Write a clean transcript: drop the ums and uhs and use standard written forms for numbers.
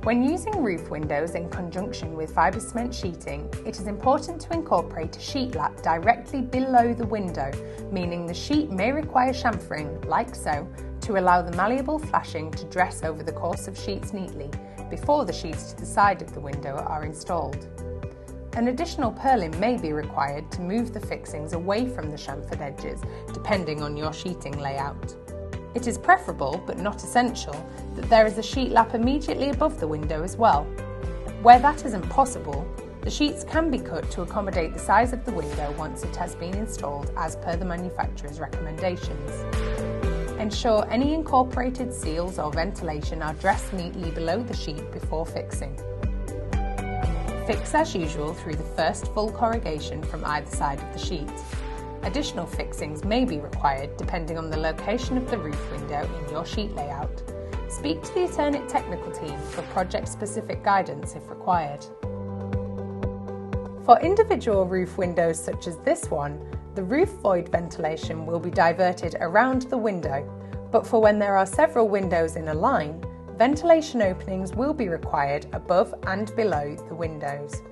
When using roof windows in conjunction with fibre cement sheeting, it is important to incorporate a sheet lap directly below the window, meaning the sheet may require chamfering, like so, to allow the malleable flashing to dress over the course of sheets neatly before the sheets to the side of the window are installed. An additional purlin may be required to move the fixings away from the chamfered edges, depending on your sheeting layout. It is preferable, but not essential, that there is a sheet lap immediately above the window as well. Where that isn't possible, the sheets can be cut to accommodate the size of the window once it has been installed as per the manufacturer's recommendations. Ensure any incorporated seals or ventilation are dressed neatly below the sheet before fixing. Fix as usual through the first full corrugation from either side of the sheet. Additional fixings may be required depending on the location of the roof window in your sheet layout. Speak to the Eternit technical team for project-specific guidance if required. For individual roof windows such as this one, the roof void ventilation will be diverted around the window, but for when there are several windows in a line, ventilation openings will be required above and below the windows.